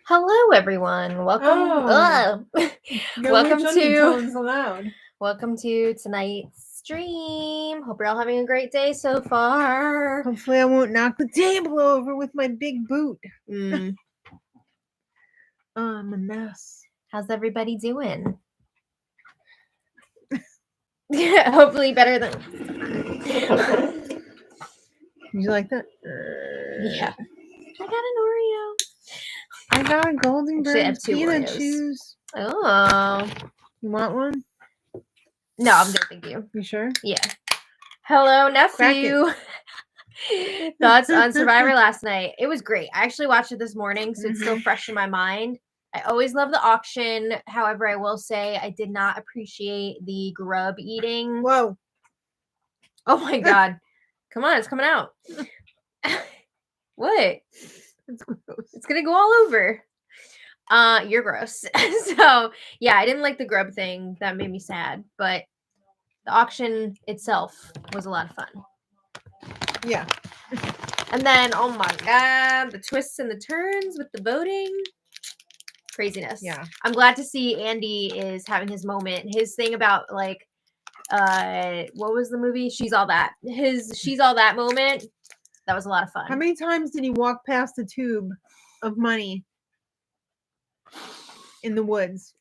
Hello, everyone. Welcome. Welcome to tonight's stream. Hope you're all having a great day so far. Hopefully, I won't knock the table over with my big boot. I'm a mess. How's everybody doing? Hopefully, better than. You like that? Yeah. I got an Oreo. I got a Golden Actually, I have Birds two peanut Oreos. chews. Oh. You want one? No, I'm good. Thank you. You sure? Yeah. Hello, nephew. Thoughts on Survivor last night? It was great. I actually watched it this morning, so it's still fresh in my mind. I always love the auction. However, I will say I did not appreciate the grub eating. Whoa. Oh my God. Come on, it's coming out. What? It's gross. It's going to go all over. You're gross. So, yeah, I didn't like the grub thing. That made me sad. But the auction itself was a lot of fun. Yeah. And then, oh my God, the twists and the turns with the voting. Craziness. Yeah. I'm glad to see Andy is having his moment. His thing about, like, what was the movie? She's All That. His She's All That moment. That was a lot of fun. How many times did he walk past the tube of money in the woods?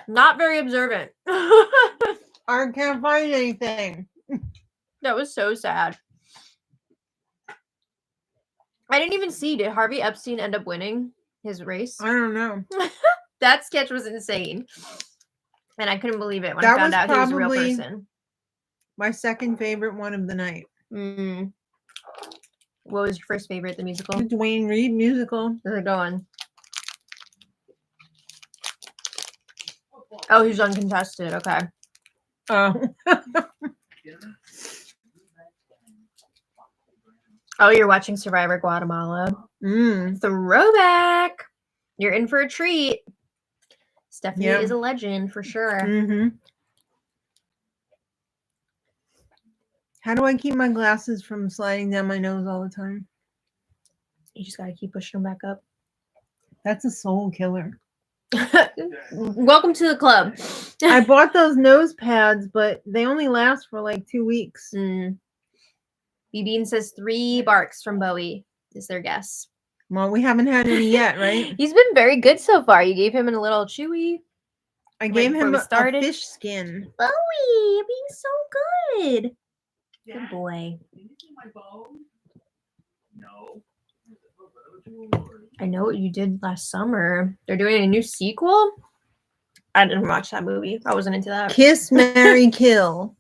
Not very observant. I can't find anything. That was so sad. I didn't even see. Did Harvey Epstein end up winning his race? I don't know. That sketch was insane. And I couldn't believe it when I found out he was a real person. My second favorite one of the night. What was your first favorite, the musical? The Dwayne Reed musical. Where's it going? Oh, he's uncontested. Okay. Oh. Oh, you're watching Survivor Guatemala. Throwback. You're in for a treat. Stephanie is a legend for sure. How do I keep my glasses from sliding down my nose all the time? You just gotta keep pushing them back up. That's a soul killer. Welcome to the club. I bought those nose pads, but they only last for like 2 weeks. B-Bean says 3 barks from Bowie is their guess. Well, we haven't had any yet, right? He's been very good so far. You gave him a little chewy. I gave him a fish skin. Bowie, you're being so good. Good boy. No. I know what you did last summer. They're doing a new sequel. I didn't watch that movie. I wasn't into that. Kiss, Marry, Kill.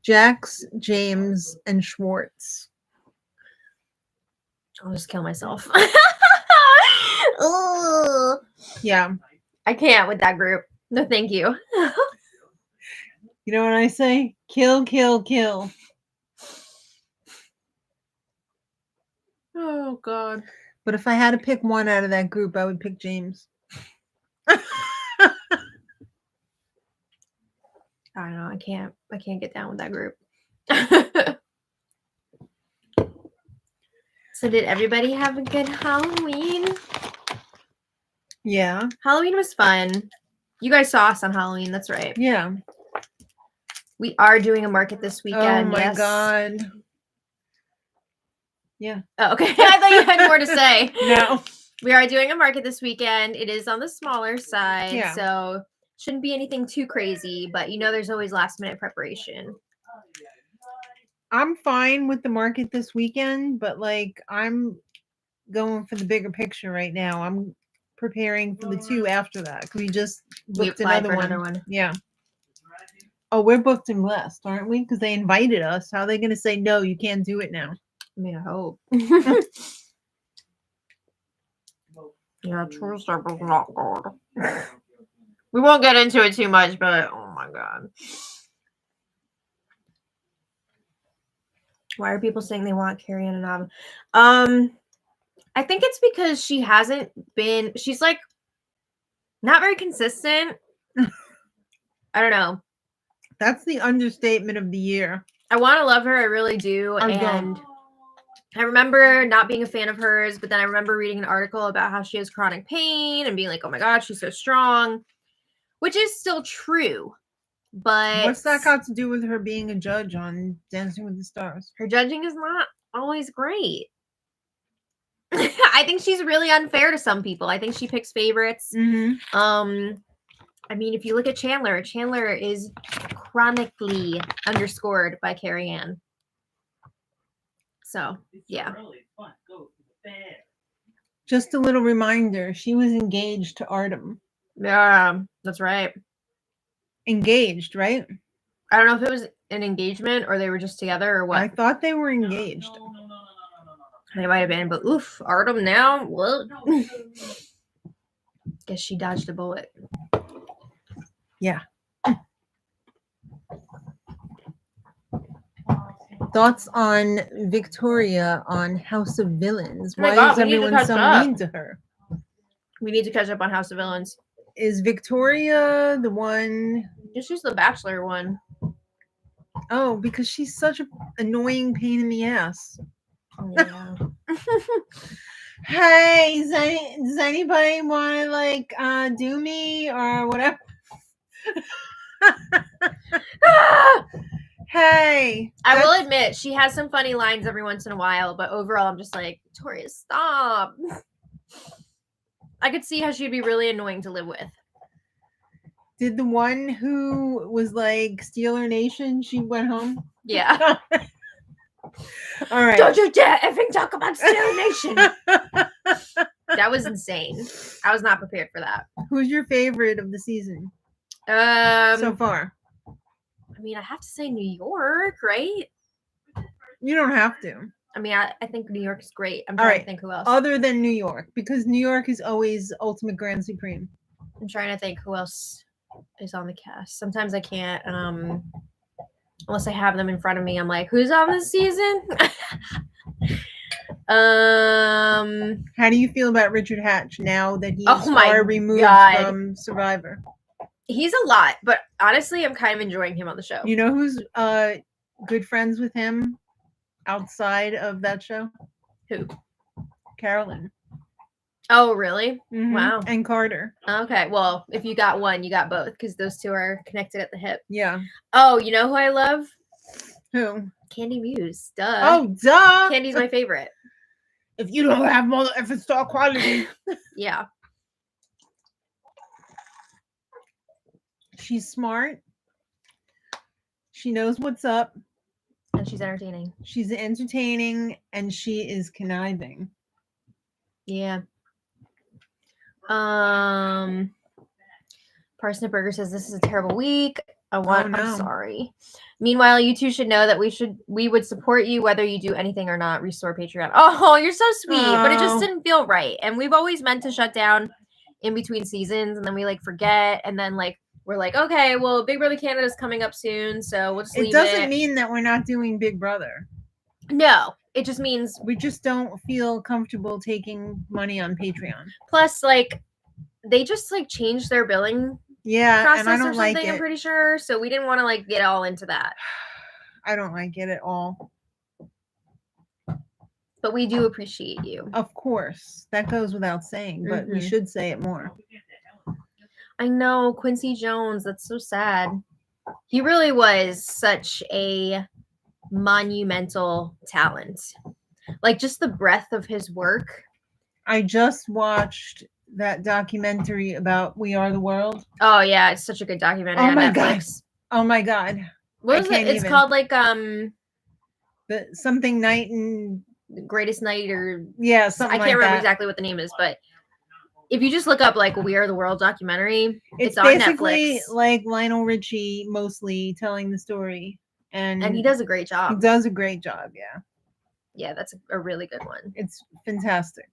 Jax, James, and Schwartz. I'll just kill myself. Yeah. I can't with that group. No, thank you. You know what I say? Kill, kill, kill. Oh, God. But if I had to pick one out of that group, I would pick James. I don't know. I can't get down with that group. So did everybody have a good Halloween? Yeah. Halloween was fun. You guys saw us on Halloween. That's right. Yeah. We are doing a market this weekend. Oh, my God. Yeah. Oh, okay. I thought you had more to say. No. We are doing a market this weekend. It is on the smaller side. Yeah. So shouldn't be anything too crazy, but there's always last minute preparation. I'm fine with the market this weekend, but like I'm going for the bigger picture right now. I'm preparing for the 2 after that. We just booked another one. Yeah. Oh, we're booked and blessed, aren't we? Because they invited us. How are they going to say no? You can't do it now. I mean, I hope. Yeah, Tuesday was not good. We won't get into it too much, but oh my God. Why are people saying they want Carrie Ann Inaba? I think it's because she's like not very consistent. I don't know. That's the understatement of the year. I want to love her. I really do. And I remember not being a fan of hers, but then I remember reading an article about how she has chronic pain and being like, oh my God, she's so strong, which is still true. But what's that got to do with her being a judge on Dancing with the Stars? Her judging is not always great. I think she's really unfair to some people. I think she picks favorites. Mm-hmm. I mean, if you look at Chandler, Chandler is chronically underscored by Carrie Ann. So, yeah. Just a little reminder, she was engaged to Artem. Yeah, that's right. Engaged, right? I don't know if it was an engagement or they were just together or what. I thought they were engaged. They might have been, but oof, Artem now? What? Guess she dodged a bullet. Yeah. Thoughts on Victoria on House of Villains? Oh my Why God, is we need to everyone catch so up. mean to her? We need to catch up on House of Villains. Is Victoria the one? Just use the Bachelor one. Oh, because she's such an annoying pain in the ass. Yeah. Hey, does anybody want to do me or whatever? Hey, I will admit she has some funny lines every once in a while, but overall I'm just like, Victoria, stop. I could see how she'd be really annoying to live with. Did the one who was like Steeler Nation, she went home? Yeah. All right. Don't you dare effing talk about Steeler Nation. That was insane. I was not prepared for that. Who's your favorite of the season so far? I mean, I have to say New York, right? You don't have to. I mean, I think New York is great. I'm trying to think who else. Other than New York, because New York is always ultimate grand supreme. I'm trying to think who else is on the cast. Sometimes I can't, unless I have them in front of me. I'm like, who's on this season? How do you feel about Richard Hatch now that he's far removed from Survivor? He's a lot, but honestly, I'm kind of enjoying him on the show. You know who's good friends with him outside of that show? Who? Carolyn. Oh, really? Mm-hmm. Wow. And Carter. Okay, well, if you got one, you got both, because those two are connected at the hip. Yeah. Oh, you know who I love? Who? Candy Muse. Duh. Oh, duh. Candy's my favorite. If you don't have more effort star quality. Yeah. She's smart. She knows what's up. And she's entertaining. She's entertaining, and she is conniving. Yeah. Parsnip Burger says this is a terrible week. I'm sorry. Meanwhile, you two should know that we would support you whether you do anything or not. Restore Patreon. Oh, you're so sweet. But it just didn't feel right. And we've always meant to shut down in between seasons, and then we forget, and then we're like, okay, well, Big Brother Canada's coming up soon, so we'll just leave it. It doesn't mean that we're not doing Big Brother. No, it just means we just don't feel comfortable taking money on Patreon. Plus, they just changed their billing process, and I don't like it. I'm pretty sure, so we didn't want to get all into that. I don't like it at all. But we do appreciate you. Of course, that goes without saying, but we should say it more. I know, Quincy Jones, that's so sad. He really was such a monumental talent. Just the breadth of his work. I just watched that documentary about We Are the World. Oh yeah, it's such a good documentary on Netflix. Oh my god. What is it? It's called the something night and Greatest Night or something I can't remember exactly what the name is, but if you just look up We Are the World documentary, it's on basically Netflix. Like Lionel Richie mostly telling the story. And he does a great job. He does a great job, yeah. Yeah, that's a really good one. It's fantastic.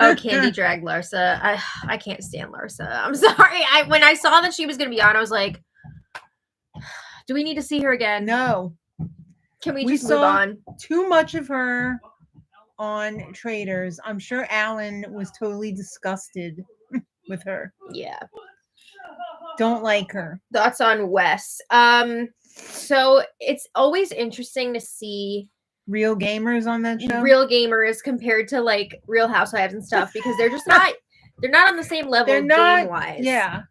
Oh, Candy dragged Larsa. I can't stand Larsa. I'm sorry. When I saw that she was going to be on, I was like, do we need to see her again? No. Can we just move on? Too much of her on Traders. I'm sure Alan was totally disgusted with her. Yeah. Don't like her. Thoughts on Wes. So it's always interesting to see real gamers on that show. Real gamers compared to like Real Housewives and stuff because they're just not. They're not on the same level game-wise. Yeah.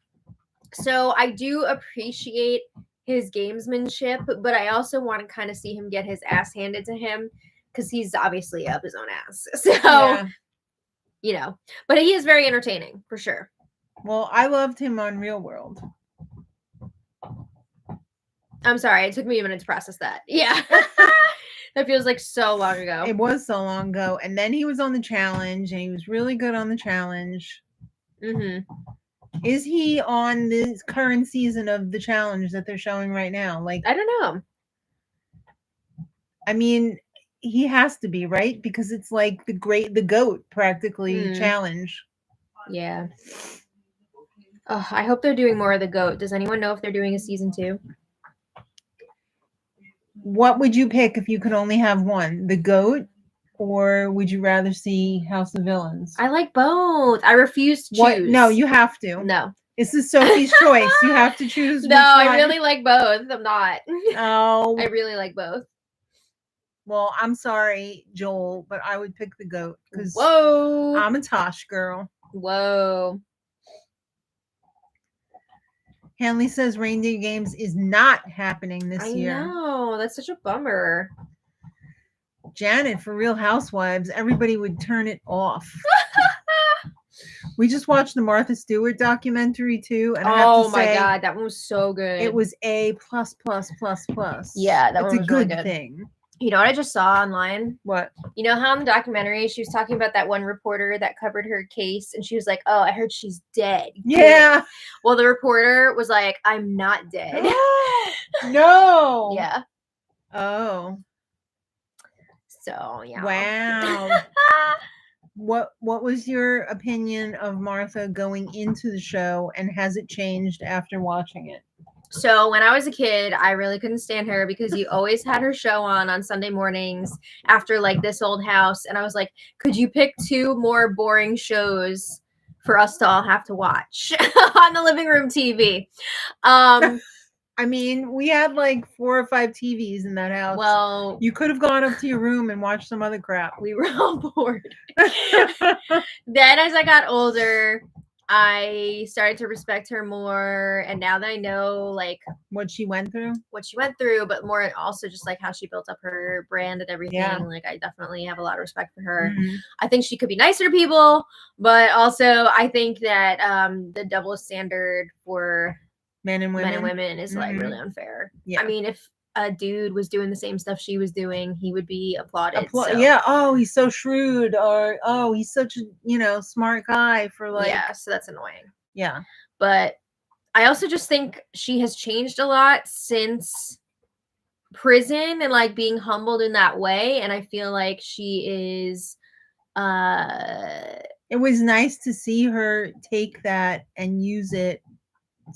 So I do appreciate his gamesmanship, but I also want to kind of see him get his ass handed to him because he's obviously up his own ass. So, you know, but he is very entertaining for sure. Well, I loved him on Real World. I'm sorry, it took me a minute to process that. Yeah. That feels like so long ago. It was so long ago. And then he was on The Challenge, and he was really good on The Challenge. Mm-hmm. Is he on this current season of The Challenge that they're showing right now? Like, I don't know. I mean, he has to be, right? Because it's like the GOAT practically challenge. Yeah. Oh, I hope they're doing more of the GOAT. Does anyone know if they're doing a season 2? What would you pick if you could only have one? The GOAT, or would you rather see House of Villains? I like both. I refuse to choose. What? No, you have to. No. This is Sophie's choice. You have to choose. No, I really like both. I'm not. Oh. I really like both. Well, I'm sorry, Joel, but I would pick the GOAT because I'm a Tosh girl. Whoa. Hanley says Reindeer Games is not happening this year. I know. That's such a bummer. Janet, for Real Housewives, everybody would turn it off. We just watched the Martha Stewart documentary too, and I have to say, my god, that one was so good. It was A+++++. Yeah, that was a good really thing. You know what I just saw online? What? You know how in the documentary she was talking about that one reporter that covered her case, and she was like, "Oh, I heard she's dead." Yeah. Well, the reporter was like, "I'm not dead." No. Yeah. Oh. So yeah. Wow. What was your opinion of Martha going into the show, and has it changed after watching it? So when I was a kid, I really couldn't stand her because you always had her show on Sunday mornings after like This Old House, and I was like, could you pick 2 more boring shows for us to all have to watch on the living room TV? I mean, we had like 4 or 5 TVs in that house. Well, you could have gone up to your room and watched some other crap. We were all bored. Then as I got older, I started to respect her more, and now that I know like what she went through, but more also just like how she built up her brand and everything, like I definitely have a lot of respect for her. I think she could be nicer to people, but also I think that the double standard for men and women is like really unfair. I mean, if a dude was doing the same stuff she was doing, he would be applauded. Yeah. Oh, he's so shrewd, or oh, he's such a smart guy for like. Yeah. So that's annoying. Yeah. But I also just think she has changed a lot since prison and like being humbled in that way, and I feel like she is. It was nice to see her take that and use it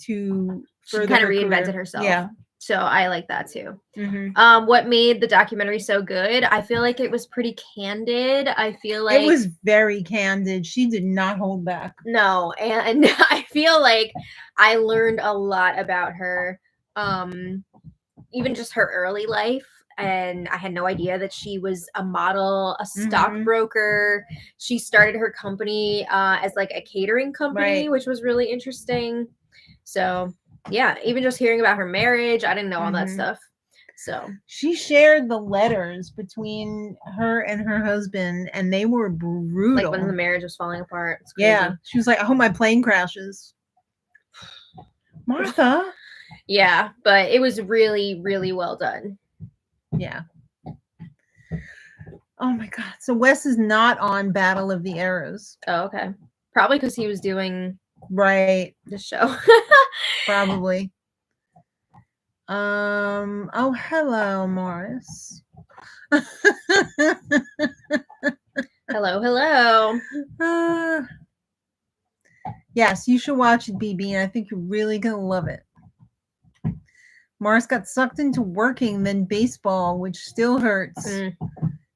to further kind of her reinvented career. herself. Yeah. So I like that too. What made the documentary so good? I feel like it was pretty candid. I feel like it was very candid. She did not hold back. No, and I feel like I learned a lot about her, even just her early life. And I had no idea that she was a model, a stockbroker. She started her company as like a catering company, which was really interesting. So yeah, even just hearing about her marriage, I didn't know all that stuff. So she shared the letters between her and her husband, and they were brutal. Like when the marriage was falling apart. It's crazy. Yeah, she was like, "I hope my plane crashes." Martha. Yeah, but it was really, really well done. Yeah. Oh my god! So Wes is not on Battle of the Arrows. Oh, okay. Probably because he was doing the show. Probably. Oh, hello, Morris. Hello. Yes, you should watch it, BB, and I think you're really gonna love it. Morris got sucked into working, then baseball, which still hurts.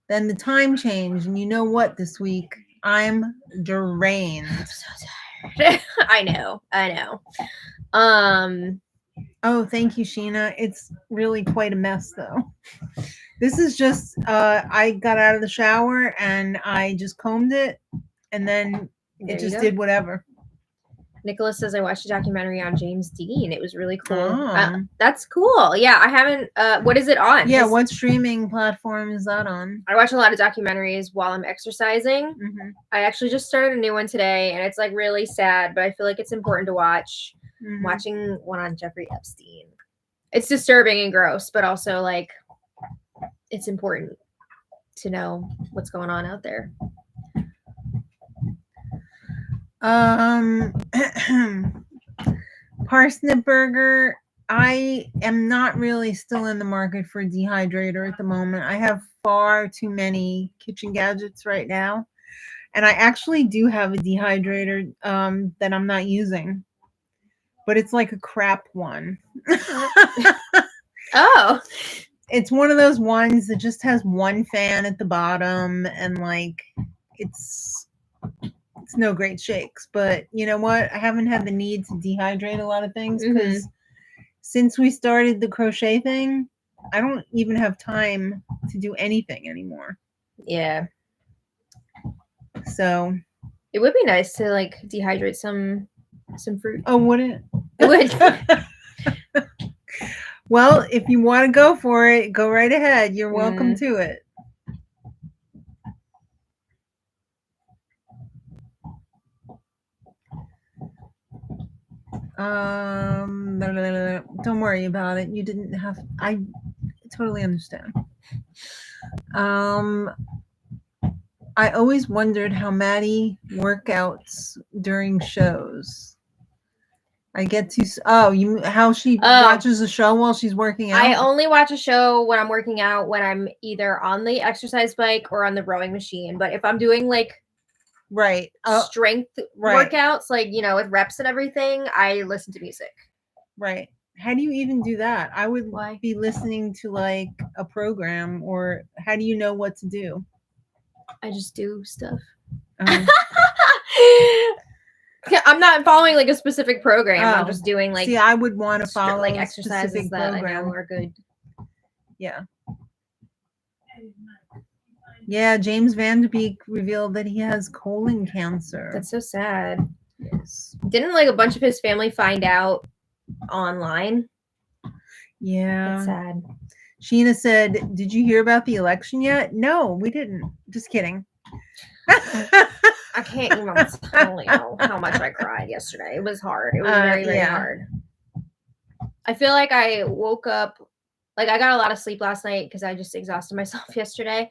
Then the time change, and you know what? This week I'm drained. I'm so tired. I know. Oh, thank you, Sheena. It's really quite a mess, though. This is just, I got out of the shower and I just combed it, and then it just did whatever. Nicholas says I watched a documentary on James Dean. It was really cool. Oh. That's cool. Yeah, I haven't. What is it on? Yeah, what streaming platform is that on? I watch a lot of documentaries while I'm exercising. Mm-hmm. I actually just started a new one today, and it's like really sad, but I feel like it's important to watch. Mm-hmm. I'm watching one on Jeffrey Epstein. It's disturbing and gross, but also like it's important to know what's going on out there. Parsnip burger. I am not really still in the market for a dehydrator at the moment. I have far too many kitchen gadgets right now. And I actually do have a dehydrator that I'm not using. But it's like a crap one. Oh. It's one of those ones that just has one fan at the bottom, and like it's no great shakes. But you know what? I haven't had the need to dehydrate a lot of things because since we started the crochet thing, I don't even have time to do anything anymore. Yeah. So it would be nice to like dehydrate some fruit. Oh, would it? It would. Well, if you want to go for it, go right ahead. You're welcome to it. Don't worry about it. You didn't have. I totally understand. I always wondered how Maddie workouts during shows. I get to how she watches a show while she's working out. I only watch a show when I'm working out, when I'm either on the exercise bike or on the rowing machine. But if I'm doing like strength workouts, like with reps and everything, I listen to music. Right. How do you even do that? I would be listening to like a program, or how do you know what to do? I just do stuff. I'm not following like a specific program. I'm just doing like. See, I would want to follow like exercises that I know are good. Yeah. Yeah, James Van Der Beek revealed that he has colon cancer. That's so sad. Yes. Didn't like a bunch of his family find out online? Yeah. That's sad. Sheena said, "Did you hear about the election yet?" No, we didn't. Just kidding. I can't even tell you how much I cried yesterday. It was hard. It was very, very hard. I feel like I woke up, like I got a lot of sleep last night because I just exhausted myself yesterday.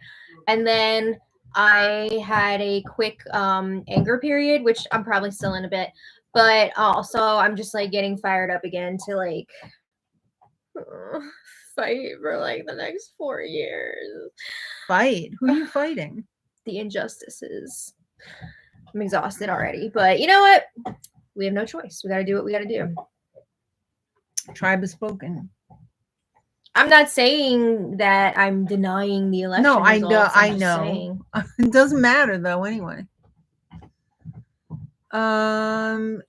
And then I had a quick anger period, which I'm probably still in a bit. But also I'm just like getting fired up again to like fight for like the next 4 years. Fight? Who are you fighting? The injustices. I'm exhausted already, but you know what? We have no choice. We got to do what we got to do. Tribe has spoken. I'm not saying that I'm denying the election. No, I results. know. I know. It doesn't matter though. Anyway.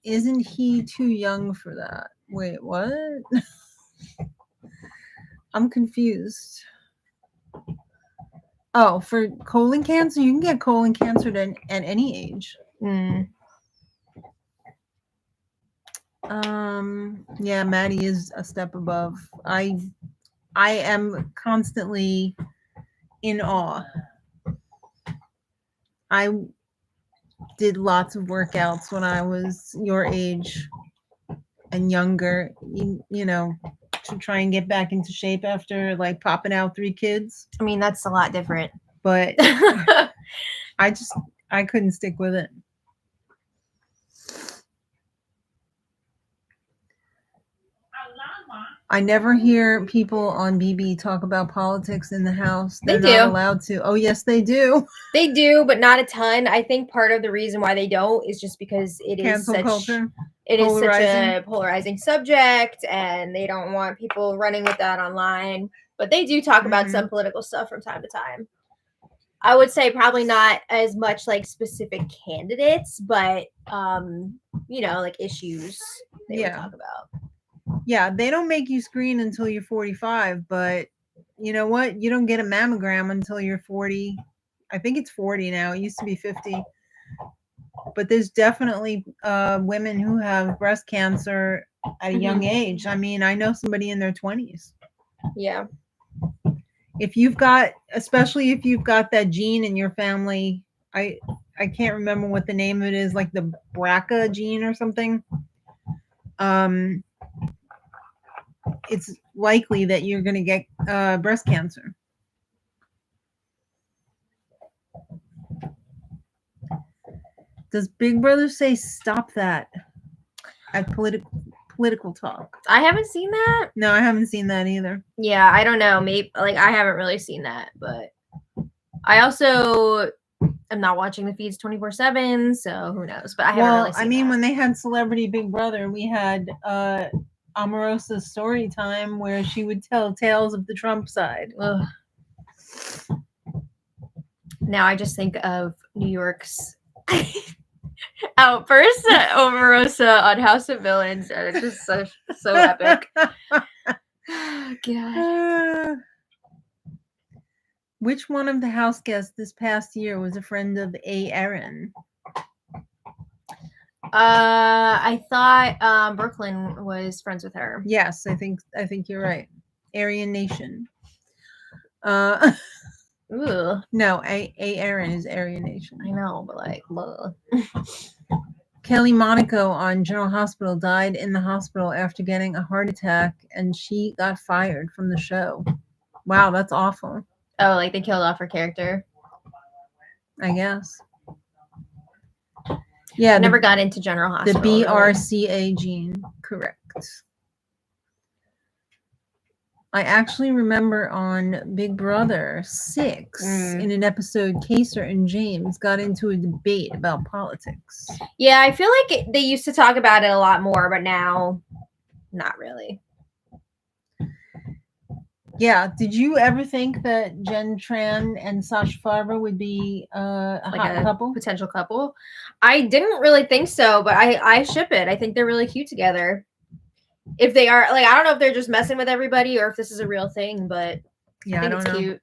Isn't he too young for that? Wait, what? I'm confused. Oh, for colon cancer, you can get colon cancer at any age. Yeah, Maddie is a step above. I am constantly in awe. I did lots of workouts when I was your age and younger, you know, to try and get back into shape after like popping out 3 kids. I mean, that's a lot different. But I couldn't stick with it. I never hear people on BB talk about politics in the house. They're not allowed to. Oh, yes, they do. They do, but not a ton. I think part of the reason why they don't is just because it is such a polarizing subject, and they don't want people running with that online. But they do talk about some political stuff from time to time. I would say probably not as much like specific candidates, but you know, like issues they would talk about. Yeah, they don't make you screen until you're 45, but you know what? You don't get a mammogram until you're 40. I think it's 40 now. It used to be 50. But there's definitely women who have breast cancer at a young age. I mean, I know somebody in their 20s. Yeah. If you've got, especially if you've got that gene in your family, I can't remember what the name of it is, like the BRCA gene or something. It's likely that you're going to get breast cancer. Does Big Brother say stop that at political talk? I haven't seen that. No, I haven't seen that either. Yeah, I don't know. Maybe like I haven't really seen that, but I also am not watching the feeds 24/7, so who knows? But I haven't really seen I mean, that. when they had Celebrity Big Brother, we had Omarosa's story time where she would tell tales of the Trump side. Ugh. Now I just think of New York's outburst at Omarosa on House of Villains, and it's just so epic. God. Which one of the house guests this past year was a friend of A. Aaron? I thought Brooklyn was friends with her. Yes, I think you're right. Aryan Nation. Ooh. No, A. Aaron is Aryan Nation. I know, but like, blah. Kelly Monaco on General Hospital died in the hospital after getting a heart attack, and she got fired from the show. Wow, that's awful. Oh, like they killed off her character? I guess. Yeah. Never got into General Hospital. The BRCA gene, correct. I actually remember on Big Brother 6, in an episode, Kaser and James got into a debate about politics. Yeah, I feel like they used to talk about it a lot more, but now, not really. Yeah. Did you ever think that Jen Tran and Sasha Farber would be a hot couple? Potential couple? I didn't really think so, but I ship it. I think they're really cute together. If they are, like, I don't know if they're just messing with everybody or if this is a real thing, but yeah, I think it's cute.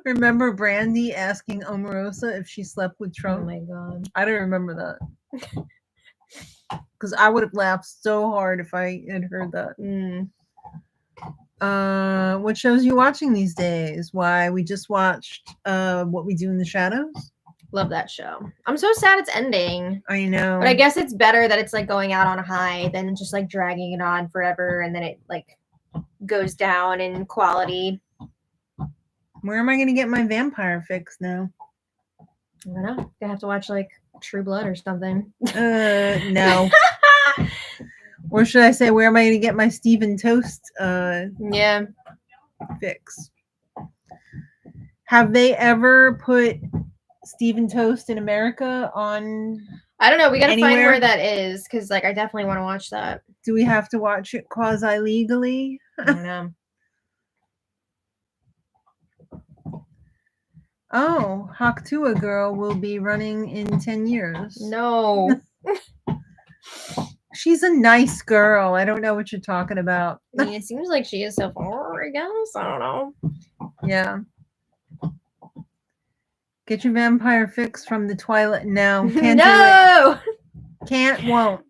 Remember Brandy asking Omarosa if she slept with Trump? Oh my god. I don't remember that. Because I would have laughed so hard if I had heard that. What shows are you watching these days? Why, we just watched What We Do in the Shadows. Love that show. I'm so sad it's ending. I know. But I guess it's better that it's like going out on a high than just like dragging it on forever and then it like goes down in quality. Where am I going to get my vampire fix now? I don't know. Gonna have to watch like True Blood or something. No. Or should I say, where am I going to get my Stephen Toast fix? Have they ever put Stephen Toast in America on? I don't know. We got to find anywhere? where that is because like I definitely want to watch that. Do we have to watch it quasi-legally? I don't know. Oh, Haktua Girl will be running in 10 years. No. She's a nice girl. I don't know what you're talking about. I mean, it seems like she is so far, I guess. I don't know. Yeah. Get your vampire fix from the Twilight. No. Can't no! do it. Can't, won't.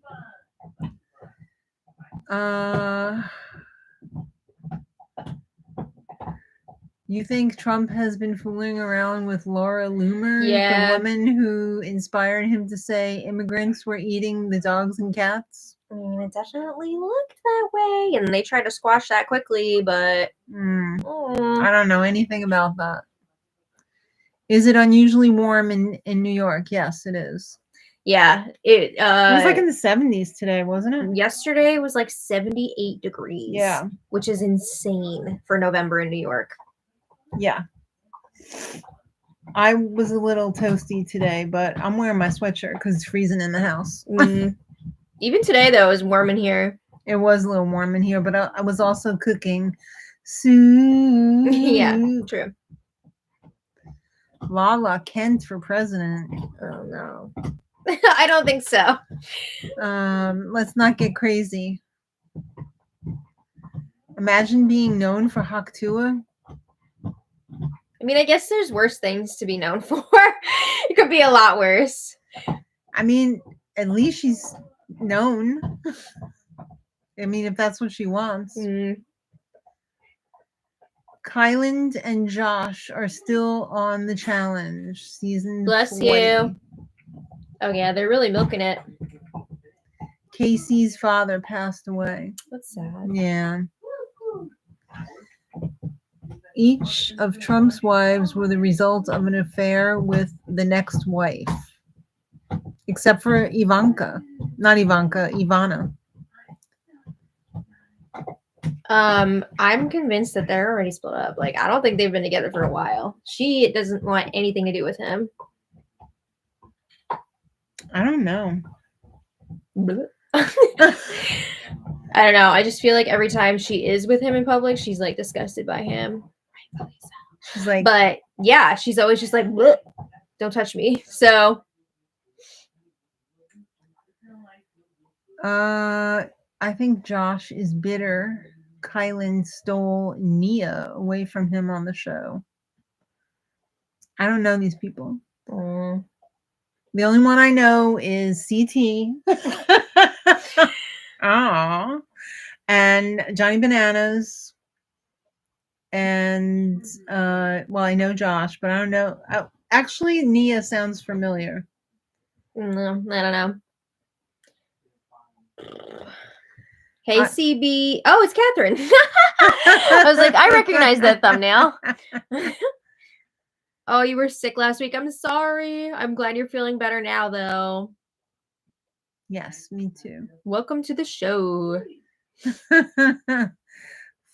You think Trump has been fooling around with Laura Loomer, the woman who inspired him to say immigrants were eating the dogs and cats? I mean, it definitely looked that way, and they tried to squash that quickly, but I don't know anything about that. Is it unusually warm in New York? Yes, it is. Yeah, it was like in the 70s today, wasn't it? Yesterday was like 78 degrees. Yeah, which is insane for November in New York. Yeah. I was a little toasty today, but I'm wearing my sweatshirt because it's freezing in the house. Even today, though, it was warm in here. It was a little warm in here, but I was also cooking soup. Yeah, true. Lala Kent for president. Oh, no. I don't think so. Let's not get crazy. Imagine being known for Haktua. I mean, I guess there's worse things to be known for. It could be a lot worse. I mean, at least she's known. I mean, if that's what she wants. Kyland and Josh are still on the challenge. Season Bless 40. you. Oh, yeah, they're really milking it. Casey's father passed away. That's sad. Yeah. Each of Trump's wives were the result of an affair with the next wife. Except for Ivanka. Not Ivanka, Ivana. I'm convinced that they're already split up. Like, I don't think they've been together for a while. She doesn't want anything to do with him. I don't know. I don't know. I just feel like every time she is with him in public, she's like disgusted by him. She's like, but yeah, she's always just like, don't touch me. So, I think Josh is bitter. Kylan stole Nia away from him on the show. I don't know these people. The only one I know is CT. Aww. And Johnny Bananas. And, well, I know Josh, but I don't know. Actually, Nia sounds familiar. No, I don't know. Hey, CB. Oh, it's Catherine. I was like, I recognize that thumbnail. Oh, you were sick last week. I'm sorry. I'm glad you're feeling better now, though. Yes, me too. Welcome to the show.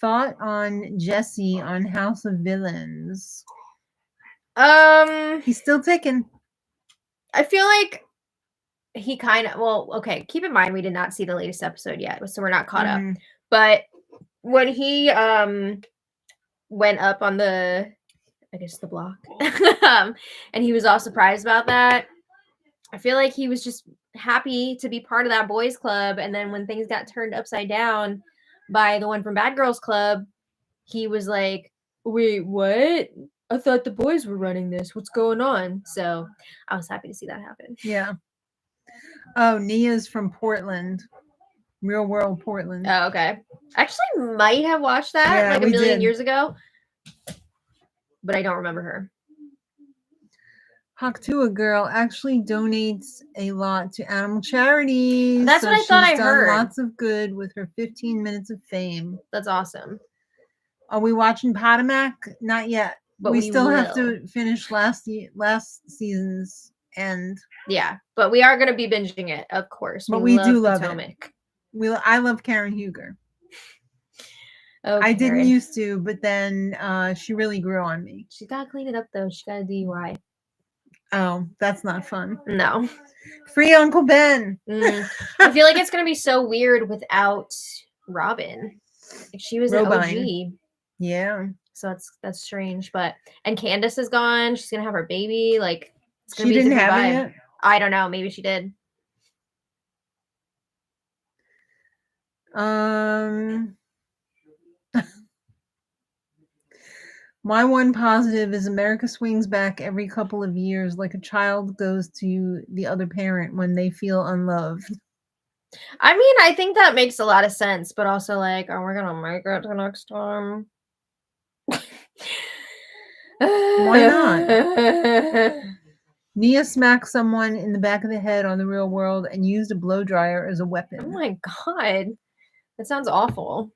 Thought on Jesse on House of Villains. He's still ticking. I feel like he kind of, well, okay, keep in mind we did not see the latest episode yet, so we're not caught up. But when he went up on the, I guess the block, and he was all surprised about that, I feel like he was just happy to be part of that boys club, and then when things got turned upside down by the one from Bad Girls Club, he was like, wait, what? I thought the boys were running this. What's going on? So I was happy to see that happen. Yeah. Oh, Nia's from Portland. Real World Portland. Oh, okay. Actually might have watched that like a million years ago. But I don't remember her. Haktua girl actually donates a lot to animal charities. That's what I thought I heard. Lots of good with her 15 minutes of fame. That's awesome. Are we watching Paramount? Not yet. But we still have to finish last season's end. Yeah, but we are going to be binging it, of course. But we do love it. I love Karen Huger. Oh, I didn't used to, but then she really grew on me. She got to clean it up, though. She got a DUI. Oh, that's not fun. No. Free Uncle Ben. I feel like it's going to be so weird without Robin. Like, she was an OG. Yeah. So that's strange. And Candace is gone. She's going to have her baby. Like, it's going to be a different vibe. It? I don't know. Maybe she did. My one positive is America swings back every couple of years like a child goes to the other parent when they feel unloved. I mean, I think that makes a lot of sense, but also like, are we gonna make it to next time? Why not? Nia smacked someone in the back of the head on The Real World and used a blow dryer as a weapon. Oh my god. That sounds awful.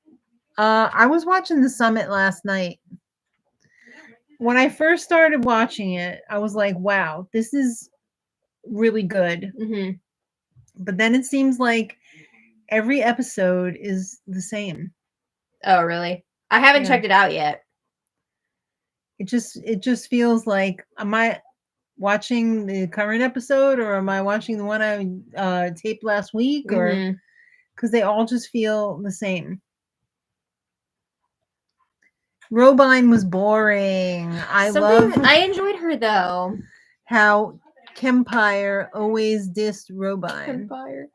I was watching The Summit last night. When I first started watching it, I was like, wow, this is really good. But then it seems like every episode is the same. Oh, really? I haven't checked it out yet. It just feels like, am I watching the current episode or am I watching the one I taped last week? Or because they all just feel the same. Robine was boring. I enjoyed her though. How Kempire always dissed Robine. Empire.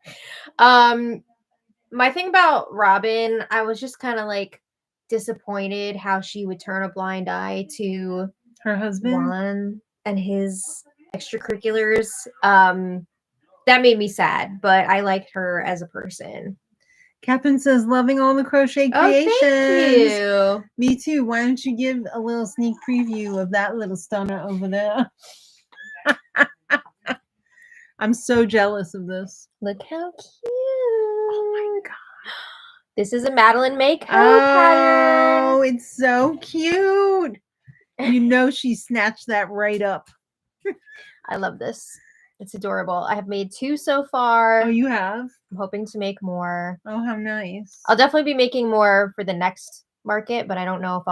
My thing about Robin, I was just kind of like disappointed how she would turn a blind eye to Her husband. Juan and his extracurriculars. That made me sad, but I liked her as a person. Catherine says, loving all the crochet creations. Oh, thank you. Me too. Why don't you give a little sneak preview of that little stunner over there? I'm so jealous of this. Look how cute. Oh my god. This is a Madeline May coat Oh, pattern. it's so cute. You know she snatched that right up. I love this. It's adorable. I have made 2 so far. Oh, you have? I'm hoping to make more. Oh, how nice. I'll definitely be making more for the next market, but I don't know if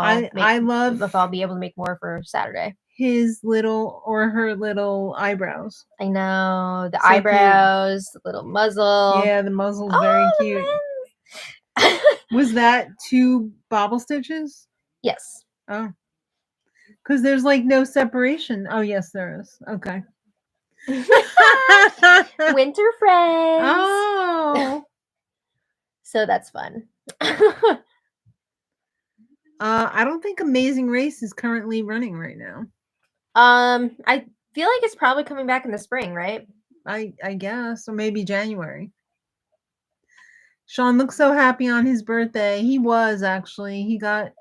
I'll be able to make more for Saturday. His little or her little eyebrows. I know. The So eyebrows, the little muzzle. Yeah, the muzzle's very cute. Was that 2 bobble stitches? Yes. Oh. Because there's like no separation. Oh, yes, there is. Okay. Winter friends. Oh. So that's fun. I don't think Amazing Race is currently running right now. I feel like it's probably coming back in the spring, right? I guess, or maybe January. Sean looks so happy on his birthday. He was actually. He got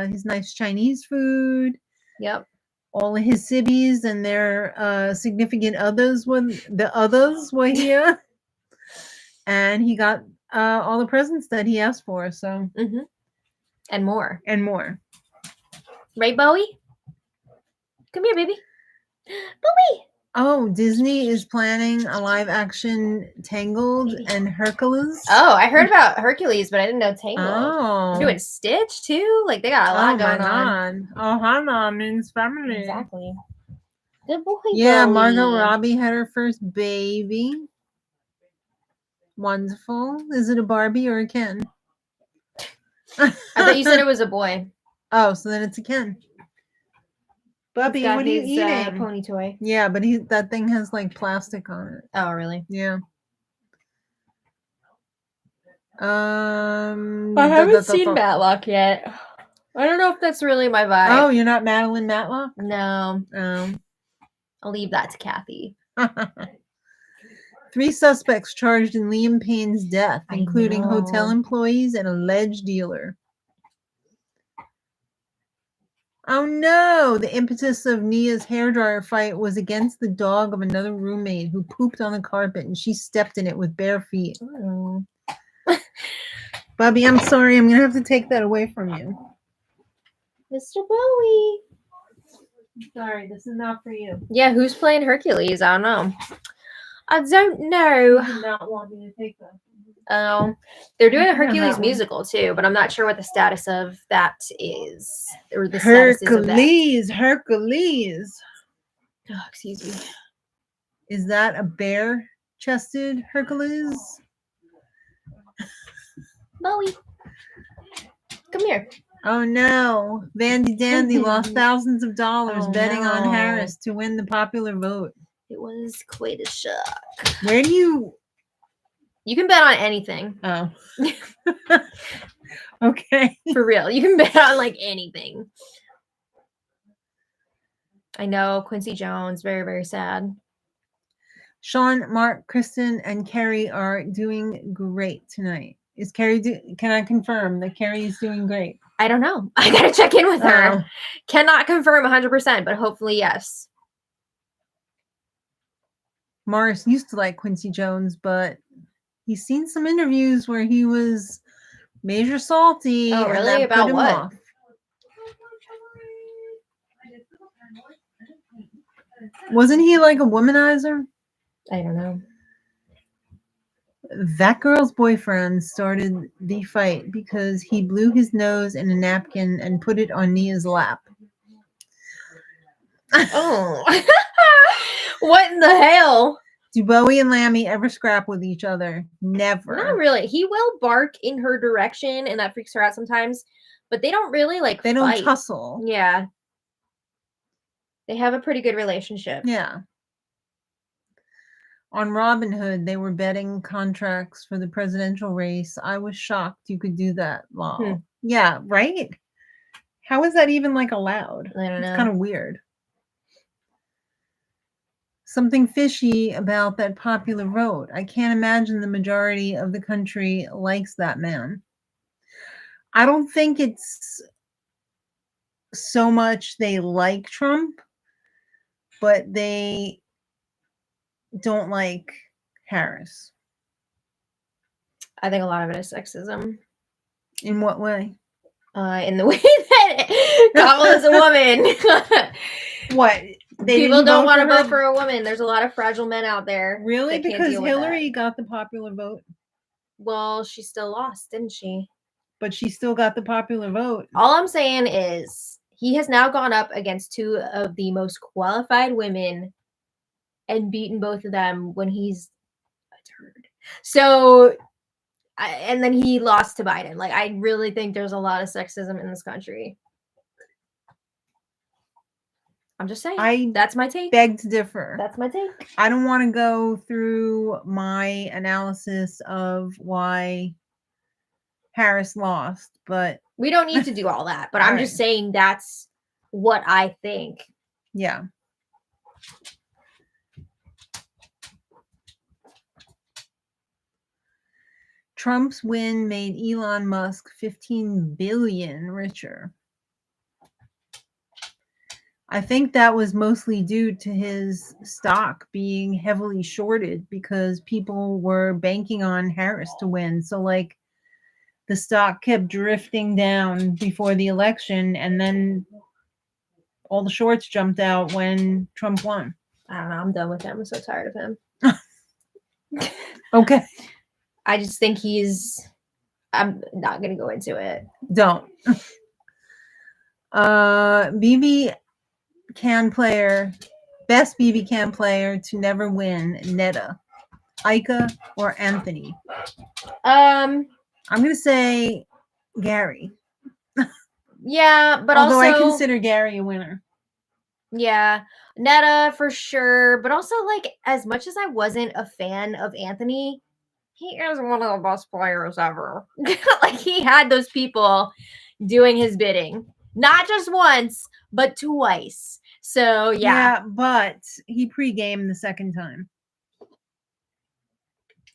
his nice Chinese food. Yep. All of his sibbies and their significant others were here. And he got all the presents that he asked for. So And more. And more. Right, Bowie? Come here, baby. Bowie! Oh, Disney is planning a live action Tangled and Hercules. Oh, I heard about Hercules, but I didn't know Tangled. Oh. They're doing Stitch too? Like, they got a lot going on. Oh, Hannah means family. Exactly. Good boy, Yeah, Bowie. Margot Robbie had her first baby. Wonderful. Is it a Barbie or a Ken? I thought you said it was a boy. Oh, so then it's a Ken. Bubby, what are you eating? Pony toy. Yeah, but that thing has like plastic on it. Oh, really? Yeah. I haven't seen Matlock yet. I don't know if that's really my vibe. Oh, you're not Madeline Matlock? No. I'll leave that to Kathy. 3 suspects charged in Liam Payne's death, including hotel employees and alleged dealer. Oh no! The impetus of Nia's hairdryer fight was against the dog of another roommate who pooped on the carpet and she stepped in it with bare feet. Oh. Bobby, I'm sorry. I'm going to have to take that away from you. Mr. Bowie. Sorry, this is not for you. Yeah, who's playing Hercules? I don't know. I don't know. You did not want me to take that. Oh, they're doing a Hercules musical too, but I'm not sure what the status of that is, or the status of that. Hercules. Oh, excuse me. Is that a bare-chested Hercules? Bowie, come here. Oh no! Vandy Dandy lost thousands of dollars betting on Harris to win the popular vote. It was quite a shock. Where do you? You can bet on anything. Oh. Okay. For real. You can bet on like anything. I know. Quincy Jones, very, very sad. Sean, Mark, Kristen, and Carrie are doing great tonight. Is Carrie can I confirm that Carrie is doing great? I don't know. I gotta check in with her. Cannot confirm 100%, but hopefully yes. Morris used to like Quincy Jones, but he's seen some interviews where he was major salty. Oh, really? About what? Off. Wasn't he like a womanizer? I don't know. That girl's boyfriend started the fight because he blew his nose in a napkin and put it on Nia's lap. Oh. What in the hell? Do Bowie and Lammy ever scrap with each other? Never. Not really. He will bark in her direction, and that freaks her out sometimes. But they don't really like They fight. don't tussle. Yeah. They have a pretty good relationship. Yeah. On Robinhood, they were betting contracts for the presidential race. I was shocked you could do that. Lol. Yeah, right? How is that even like allowed? I don't know. It's kind of weird. Something fishy about that popular vote. I can't imagine the majority of the country likes that man. I don't think it's so much they like Trump, but they don't like Harris. I think a lot of it is sexism. In what way? In the way that Kamala's a woman. What? People don't want to vote for a woman. There's a lot of fragile men out there. Really? that can't Because deal with Hillary that. got the popular vote. Well, she still lost, didn't she? But she still got the popular vote. All I'm saying is he has now gone up against two of the most qualified women and beaten both of them when he's a turd. So, and then he lost to Biden. Like, I really think there's a lot of sexism in this country. I'm just saying. That's my take. Beg to differ. That's my take. I don't want to go through my analysis of why Harris lost, but we don't need to do all that. But I'm just saying that's what I think. Yeah. Trump's win made Elon Musk 15 billion richer. I think that was mostly due to his stock being heavily shorted because people were banking on Harris to win. So, like, the stock kept drifting down before the election, and then all the shorts jumped out when Trump won. I don't know. I'm done with him. I'm so tired of him. Okay. I just think I'm not going to go into it. Don't. BB can player, best BB can player to never win, Netta, Ika, or Anthony? I'm gonna say Gary. Yeah, but although also I consider Gary a winner. Yeah, Netta for sure, but also, like, as much as I wasn't a fan of Anthony, he is one of the best players ever. Like, he had those people doing his bidding, not just once, but twice. So Yeah, but he pre-gamed the second time.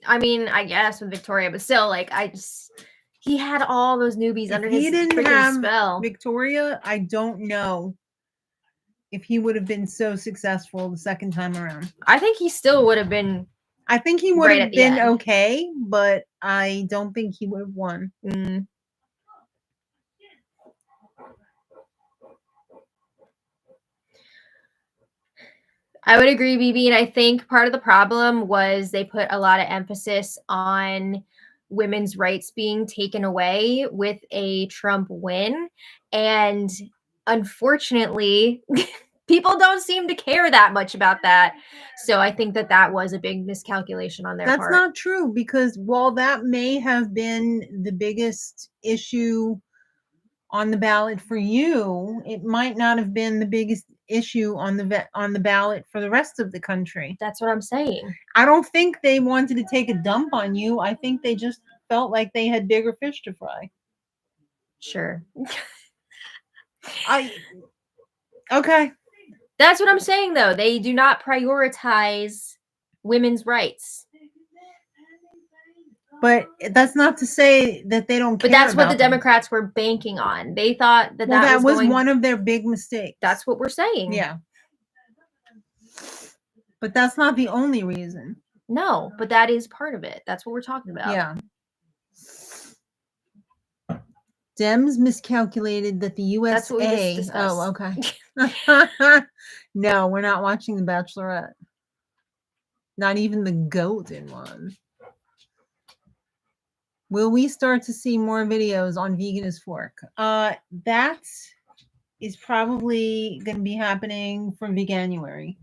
I mean, I guess with Victoria, but still, like, he had all those newbies under his freaking spell. Victoria, I don't know if he would have been so successful the second time around. I think he still would have been. I think he would have been okay, but I don't think he would have won. I would agree, BB, and I think part of the problem was they put a lot of emphasis on women's rights being taken away with a Trump win, and unfortunately, people don't seem to care that much about that. So I think that was a big miscalculation on their part. That's not true, because while that may have been the biggest issue on the ballot for you, it might not have been the biggest issue on the ballot for the rest of the country. That's what I'm saying. I don't think they wanted to take a dump on you. I think they just felt like they had bigger fish to fry. Sure. Okay. That's what I'm saying, though. They do not prioritize women's rights. But that's not to say that they don't care. But that's what the Democrats were banking on. They thought that that was one of their big mistakes. That's what we're saying. Yeah. But that's not the only reason. No, but that is part of it. That's what we're talking about. Yeah. Dems miscalculated that the USA. That's what we just discussed. Oh, okay. No, we're not watching The Bachelorette. Not even the golden one. Will we start to see more videos on Vegan as Fork? That is probably going to be happening from Veganuary.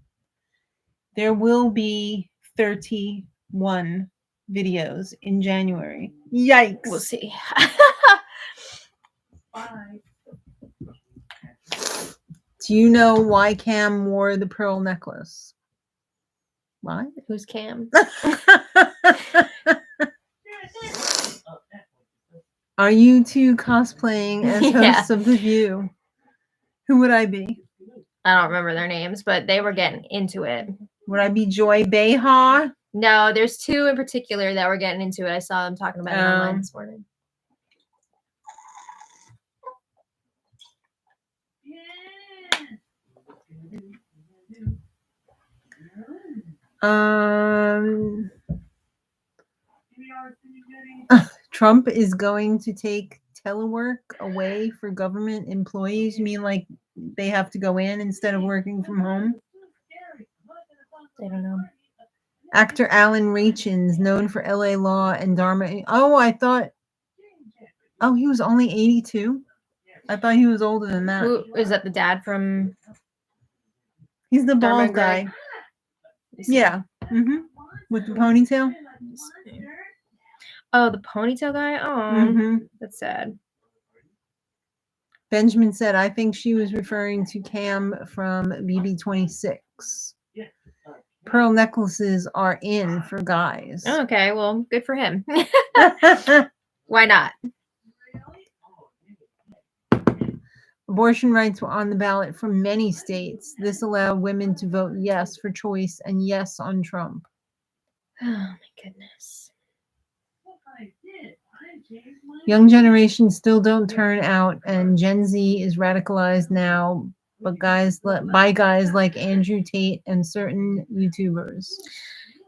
There will be 31 videos in January. Yikes. We'll see. Do you know why Cam wore the pearl necklace? What? Who's Cam? Are you two cosplaying as Yeah. hosts of The View? Who would I be? I don't remember their names, but they were getting into it. Would I be Joy Behar? No, there's two in particular that were getting into it. I saw them talking about it online this morning. Trump is going to take telework away for government employees. You mean like they have to go in instead of working from home? I don't know. Actor Alan Rachins, known for LA Law and Dharma. Oh, I thought. Oh, he was only 82. I thought he was older than that. Who is that? The dad from? He's the Dharma bald guy. Greg? Yeah. With the ponytail. Oh, the ponytail guy. Oh, that's sad. Benjamin said, "I think she was referring to Cam from BB26. Pearl necklaces are in for guys." Oh, okay, well, good for him. Why not? Abortion rights were on the ballot for many states. This allowed women to vote yes for choice and yes on Trump. Oh my goodness. Young generations still don't turn out, and Gen Z is radicalized now, but by guys like Andrew Tate and certain YouTubers.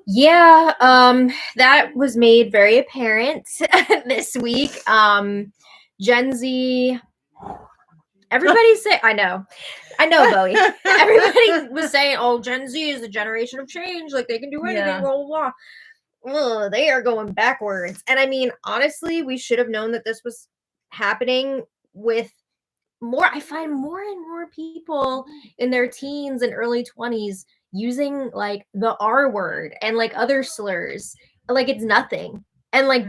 Yeah, that was made very apparent this week. Gen Z, everybody's saying, I know, Bowie. Everybody was saying, oh, Gen Z is the generation of change, like they can do anything, blah, blah, blah. Ugh, they are going backwards. And I mean, honestly, we should have known that this was happening with more. I find more and more people in their teens and early 20s using like the R word and like other slurs, like it's nothing, and like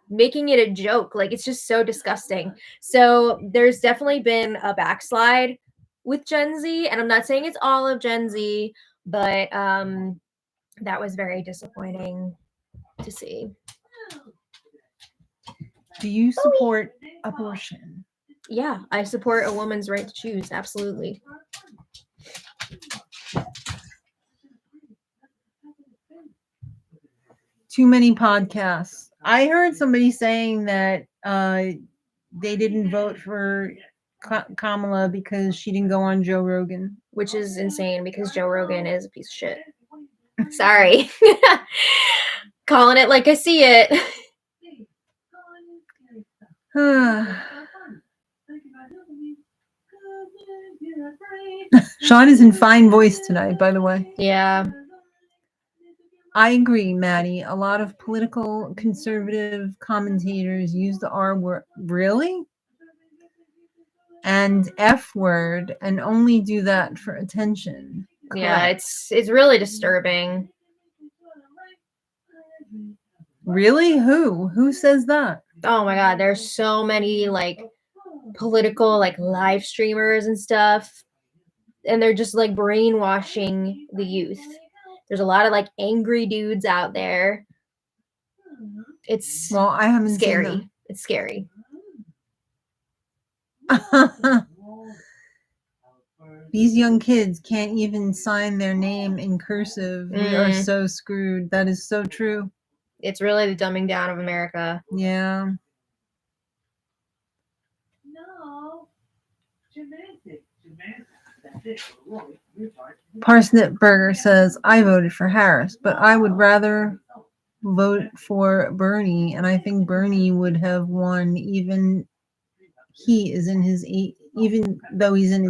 making it a joke. Like it's just so disgusting. So there's definitely been a backslide with Gen Z, and I'm not saying it's all of Gen Z, but that was very disappointing to see. Do you support abortion? Yeah, I support a woman's right to choose. Absolutely. Too many podcasts. I heard somebody saying that they didn't vote for Kamala because she didn't go on Joe Rogan. Which is insane because Joe Rogan is a piece of shit. Sorry. Calling it like I see it. Sean is in fine voice tonight, by the way. Yeah. I agree, Maddie. A lot of political conservative commentators use the R word, really? And F word, and only do that for attention. Correct. Yeah, it's really disturbing. Really? Who says that? Oh my god, there's so many like political like live streamers and stuff, and they're just like brainwashing the youth. There's a lot of like angry dudes out there. It's I haven't scary. seen them. It's scary. These young kids can't even sign their name in cursive. We are so screwed. That is so true. It's really the dumbing down of America. Yeah. Parsnip Burger says, I voted for Harris, but I would rather vote for Bernie, and I think Bernie would have won even though he's in his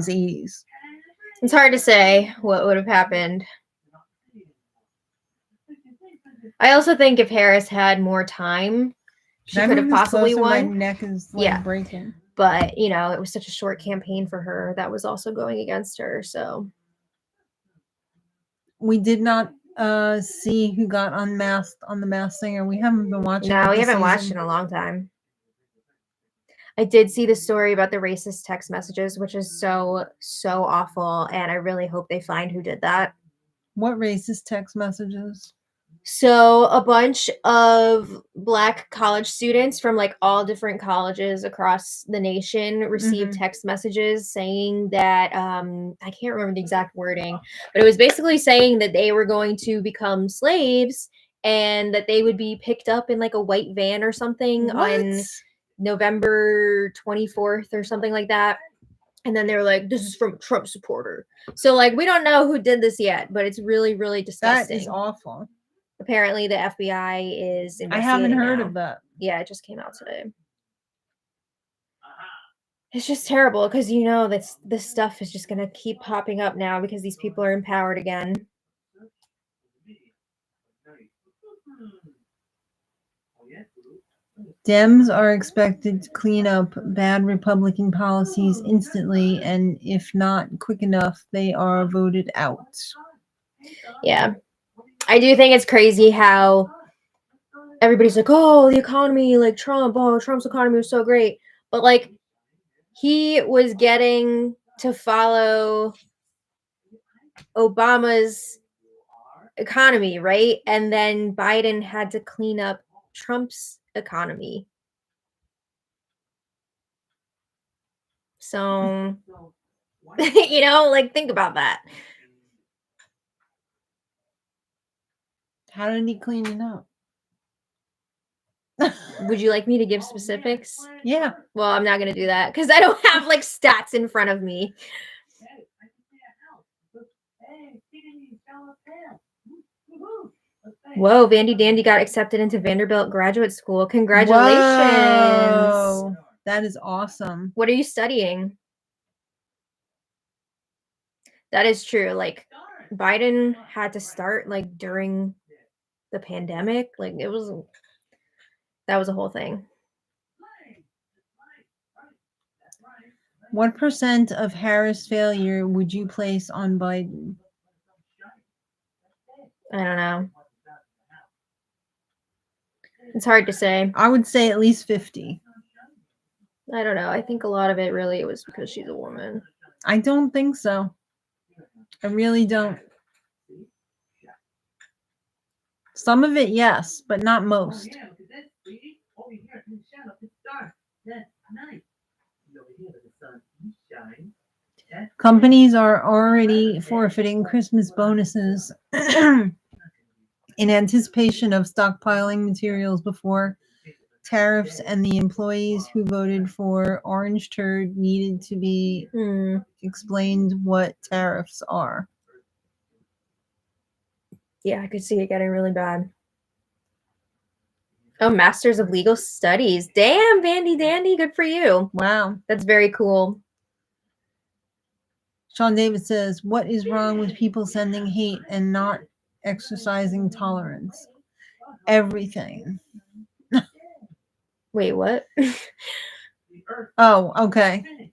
80s. It's hard to say what would have happened. I also think if Harris had more time, she could have possibly won. My neck is breaking. But, you know, it was such a short campaign for her that was also going against her. So we did not see who got unmasked on The Masked Singer. We haven't been watching. No, we haven't watched in a long time. I did see the story about the racist text messages, which is so awful, and I really hope they find who did that. What racist text messages? So a bunch of Black college students from like all different colleges across the nation received text messages saying that I can't remember the exact wording, but it was basically saying that they were going to become slaves and that they would be picked up in like a white van or something on November 24th or something like that. And then they were like, this is from a Trump supporter. So like we don't know who did this yet, but it's really, really disgusting. That is awful. Apparently, the FBI is investigating. I haven't heard now. of that. Yeah, it just came out today. It's just terrible because you know this stuff is just gonna keep popping up now because these people are empowered again. Dems are expected to clean up bad Republican policies instantly, and if not quick enough, they are voted out. Yeah. I do think it's crazy how everybody's like, oh, the economy, like Trump, oh, Trump's economy was so great. But like, he was getting to follow Obama's economy, right? And then Biden had to clean up Trump's economy. So, you know, like think about that. How did he clean it up? Would you like me to give specifics? Yeah. Well, I'm not going to do that because I don't have like stats in front of me. Whoa, Vandy Dandy got accepted into Vanderbilt Graduate School. Congratulations. Whoa, that is awesome. What are you studying? That is true. Like Biden had to start like during the pandemic. Like that was a whole thing. What % of Harris failure would you place on Biden? I don't know. It's hard to say. I would say at least 50. I don't know. I think a lot of it really was because she's a woman. I don't think so. I really don't. Some of it, yes, but not most. Companies are already forfeiting Christmas bonuses in anticipation of stockpiling materials before tariffs, and the employees who voted for Orange Turd needed to be explained what tariffs are. Yeah, I could see it getting really bad. Oh, Masters of Legal Studies. Damn, Vandy Dandy. Good for you. Wow. That's very cool. Sean David says, what is wrong with people sending hate and not exercising tolerance? Everything. Wait, what? Oh, okay.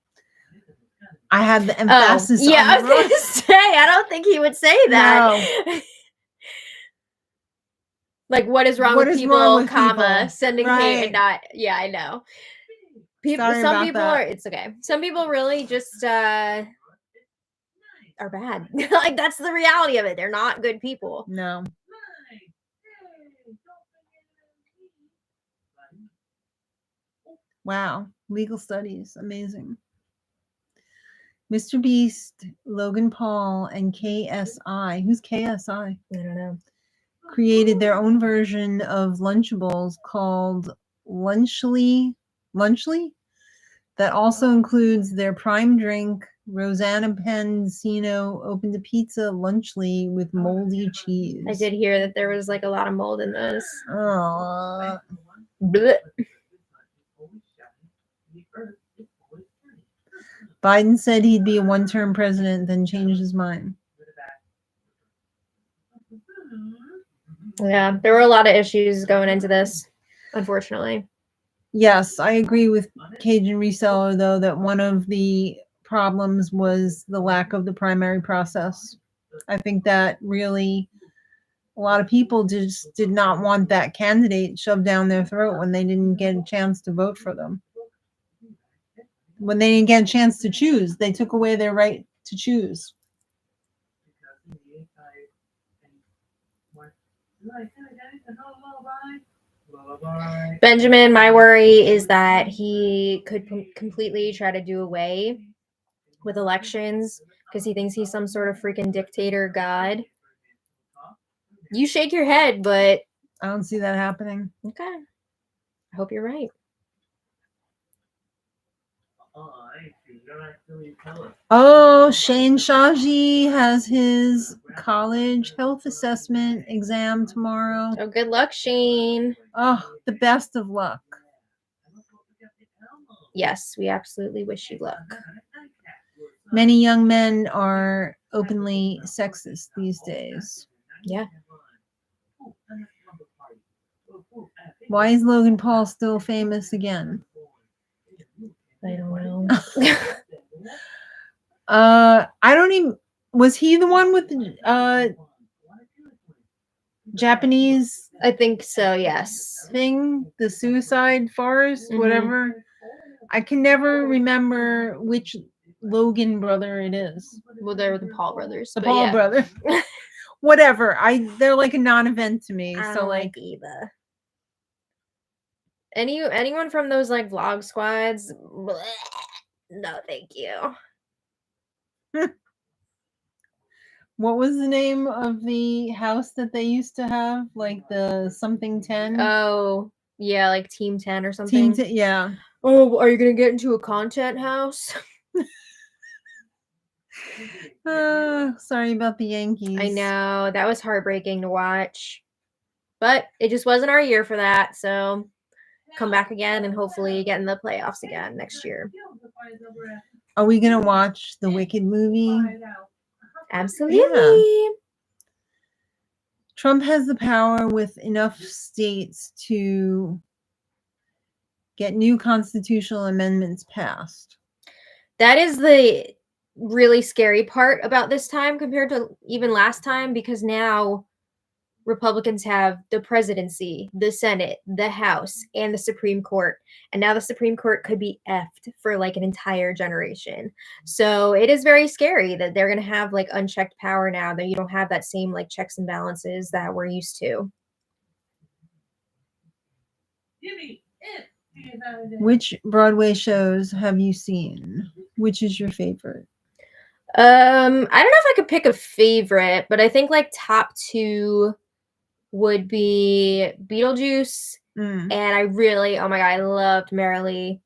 I had the emphasis yeah, on I was going to say, I don't think he would say that. No. Like, what is wrong with people, sending hate and not, yeah, I know. Some people are, it's okay. Some people really just are bad. Like, that's the reality of it. They're not good people. No. Wow. Legal studies. Amazing. Mr. Beast, Logan Paul, and KSI. Who's KSI? I don't know. Created their own version of Lunchables called Lunchly, that also includes their prime drink. Rosanna Pensino opened a pizza Lunchly with moldy cheese. I did hear that there was like a lot of mold in those. Oh. Biden said he'd be a one-term president, then changed his mind. Yeah, there were a lot of issues going into this, unfortunately. Yes, I agree with Cajun Reseller, though, that one of the problems was the lack of the primary process. I think that really a lot of people just did not want that candidate shoved down their throat when they didn't get a chance to vote for them. When they didn't get a chance to choose, they took away their right to choose. Benjamin, my worry is that he could completely try to do away with elections because he thinks he's some sort of freaking dictator god. You shake your head, but I don't see that happening. okay. I hope you're right. Oh, Shane Shaji has his college health assessment exam tomorrow. Oh, good luck, Shane. Oh, the best of luck. Yes, we absolutely wish you luck. Many young men are openly sexist these days. Yeah. Why is Logan Paul still famous again? I don't know. I don't even. Was he the one with the Japanese I think so, yes. thing, the suicide forest, Mhm. whatever? I can never remember which Logan brother it is. Well, they're the Paul brothers. The but Paul yeah. brother. Whatever. They're like a non-event to me. I So don't like either. Anyone from those like vlog squads? Bleh. No, thank you. what was the name of the house that they used to have? Like the something 10? Oh, yeah, like Team 10 or something. Team 10, yeah. Oh, are you gonna get into a content house? Sorry about the Yankees. I know, that was heartbreaking to watch. But it just wasn't our year for that, so come back again and hopefully get in the playoffs again next year. Are we gonna watch the Wicked movie? Absolutely. Yeah. Trump has the power with enough states to get new constitutional amendments passed. That is the really scary part about this time compared to even last time, because now Republicans have the presidency, the Senate, the House, and the Supreme Court. And now the Supreme Court could be effed for like an entire generation. So it is very scary that they're going to have like unchecked power now, that you don't have that same like checks and balances that we're used to. Which Broadway shows have you seen? Which is your favorite? I don't know if I could pick a favorite, but I think like top two would be Beetlejuice, and I really, oh my god, I loved Merrily.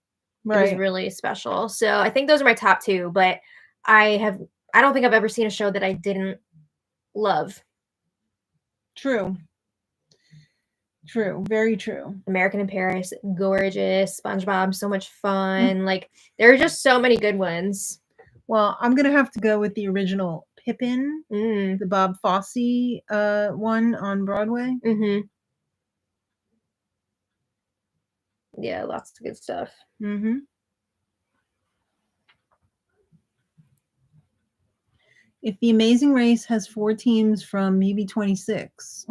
It was really special. So I think those are my top two, but I don't think I've ever seen a show that I didn't love. True. Very true. American in Paris, gorgeous. SpongeBob, so much fun. Like, there are just so many good ones. Well, I'm gonna have to go with the original Pippin, the Bob Fosse one on Broadway. Mm-hmm. Yeah, lots of good stuff. Mm-hmm. If The Amazing Race has 4 teams from UB26,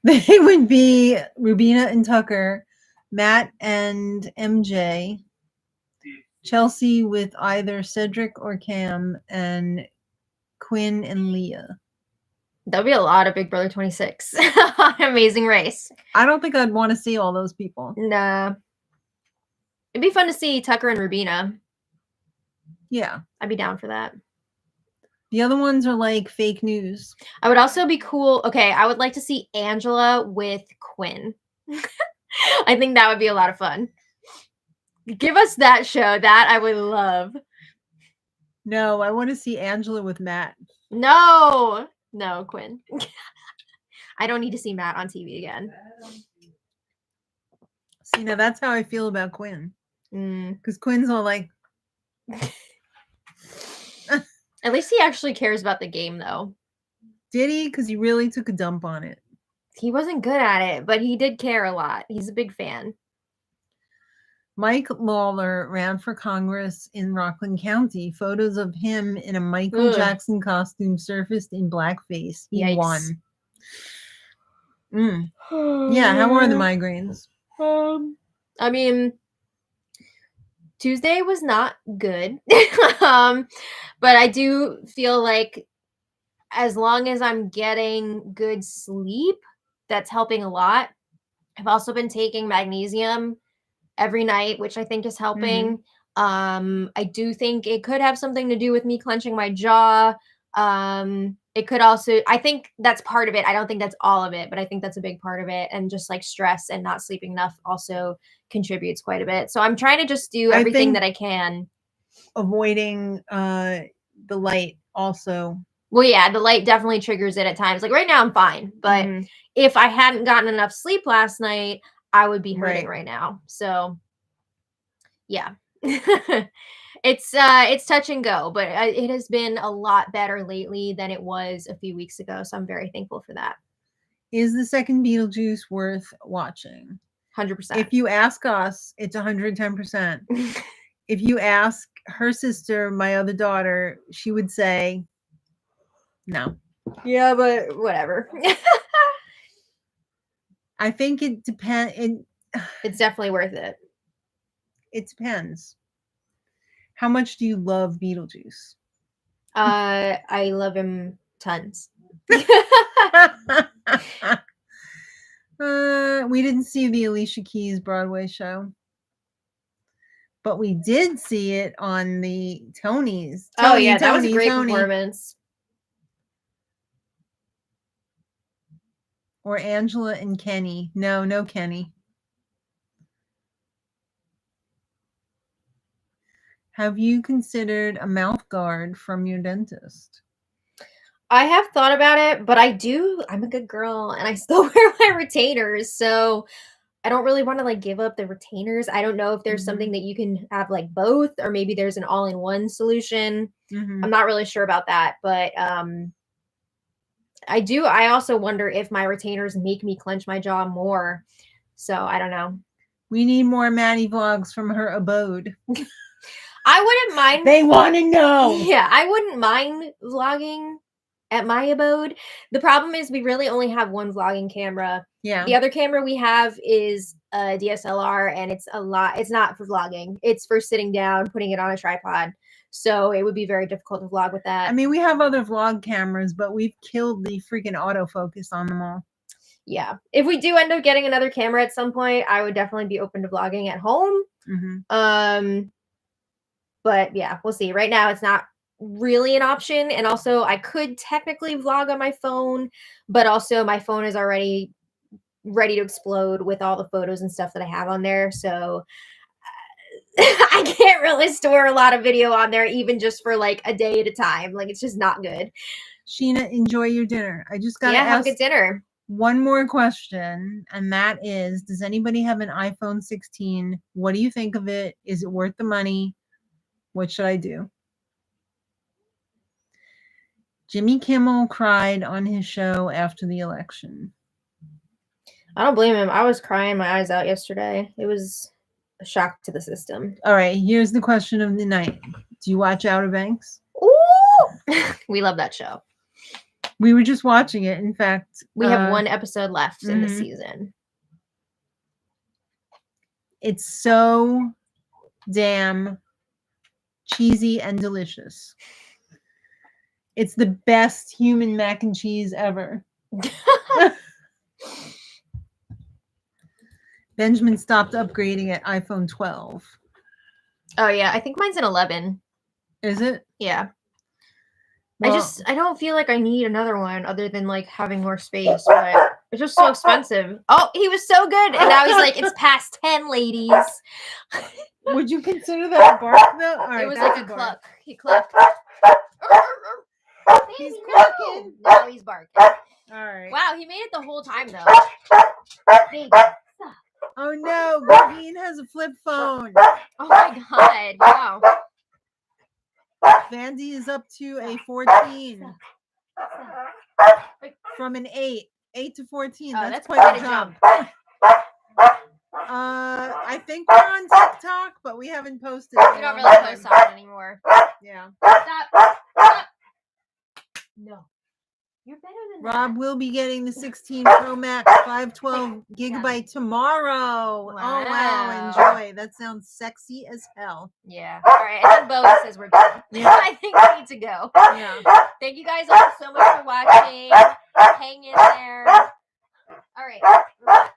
they would be Rubina and Tucker, Matt and MJ, Chelsea with either Cedric or Cam, and Quinn and Leah. That'd be a lot of Big Brother 26. Amazing Race. I don't think I'd want to see all those people. Nah. It'd be fun to see Tucker and Rubina. Yeah. I'd be down for that. The other ones are like fake news. I would also be cool. Okay, I would like to see Angela with Quinn. I think that would be a lot of fun. Give us that show. That I would love. No, I want to see Angela with Matt. No, Quinn. I don't need to see Matt on TV again. See, now that's how I feel about Quinn. Because Quinn's all like... At least he actually cares about the game, though. Did he? Because he really took a dump on it. He wasn't good at it, but he did care a lot. He's a big fan. Mike Lawler ran for Congress in Rockland County. Photos of him in a Michael Jackson costume surfaced in blackface. He won. Yeah, how are the migraines? I mean, Tuesday was not good. But I do feel like as long as I'm getting good sleep, that's helping a lot. I've also been taking magnesium every night, which I think is helping. I do think it could have something to do with me clenching my jaw. It could also, I think that's part of it. I don't think that's all of it, but I think that's a big part of it. And just like stress and not sleeping enough also contributes quite a bit. So I'm trying to just do everything that I can. Avoiding the light also. Well, yeah, the light definitely triggers it at times. Like right now I'm fine, but if I hadn't gotten enough sleep last night, I would be hurting right now. So yeah. It's touch and go, but it has been a lot better lately than it was a few weeks ago, so I'm very thankful for that. Is the second Beetlejuice worth watching? 100%. If you ask us, it's 110%. If you ask her sister, my other daughter, she would say no. Yeah, but whatever. I think it depends. It's definitely worth it. It depends. How much do you love Beetlejuice? I love him tons. We didn't see the Alicia Keys Broadway show, but we did see it on the Tonys. Oh yeah, that was a great performance. Or Angela and Kenny. No Kenny. Have you considered a mouth guard from your dentist? I have thought about it, but I'm a good girl and I still wear my retainers, so I don't really want to like give up the retainers. I don't know if there's something that you can have like both, or maybe there's an all-in-one solution. I'm not really sure about that, but I also wonder if my retainers make me clench my jaw more. So I don't know. We need more Maddie vlogs from her abode. I wouldn't mind. They want to know. Yeah, I wouldn't mind vlogging at my abode. The problem is we really only have one vlogging camera. Yeah. The other camera we have is a DSLR, and it's not for vlogging. It's for sitting down, putting it on a tripod. So it would be very difficult to vlog with that. I mean, we have other vlog cameras, but we've killed the freaking autofocus on them all. Yeah. If we do end up getting another camera at some point, I would definitely be open to vlogging at home. But yeah, we'll see. Right now, it's not really an option. And also, I could technically vlog on my phone, but also my phone is already ready to explode with all the photos and stuff that I have on there. So I can't really store a lot of video on there, even just for like a day at a time. Like, it's just not good. Sheena, enjoy your dinner. I just got to ask have a good dinner. One more question, and that is, does anybody have an iPhone 16? What do you think of it? Is it worth the money? What should I do? Jimmy Kimmel cried on his show after the election. I don't blame him. I was crying my eyes out yesterday. It was a shock to the system. All right, here's the question of the night. Do you watch Outer Banks? Ooh! We love that show. We were just watching it. In fact, we have one episode left in the season. It's so damn cheesy and delicious. It's the best human mac and cheese ever. Benjamin stopped upgrading at iPhone 12. Oh yeah, I think mine's an 11. Is it? Yeah. Well, I don't feel like I need another one other than like having more space, but it's just so expensive. Oh, he was so good. And now he's like, it's past 10, ladies. Would you consider that a bark though? All right, it was like a cluck. He clucked. He's clucking. Now he's barking. All right. Wow, he made it the whole time though. Baby. Oh no, Gordine has a flip phone. Oh my god, wow. Vandy is up to a 14. From an 8. 8 to 14. That's quite a jump. I think we're on TikTok, but we haven't posted. We don't really post on it anymore. Yeah. Stop. No. You're better than Rob that. will be getting the 16 Pro Max 512 gigabyte tomorrow. Oh, wow. Wow. Enjoy. That sounds sexy as hell. Yeah. All right. I think Bowie says we're done. Yeah. I think we need to go. Yeah. Thank you guys all so much for watching. Hang in there. All right. Relax.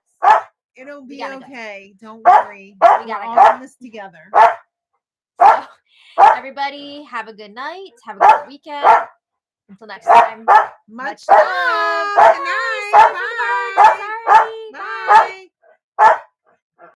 It'll We be gotta go. okay. Don't worry. We We're gotta all go. in this together. So, everybody, have a good night. Have a good weekend. Until next time. Much love. love. Good night. Bye.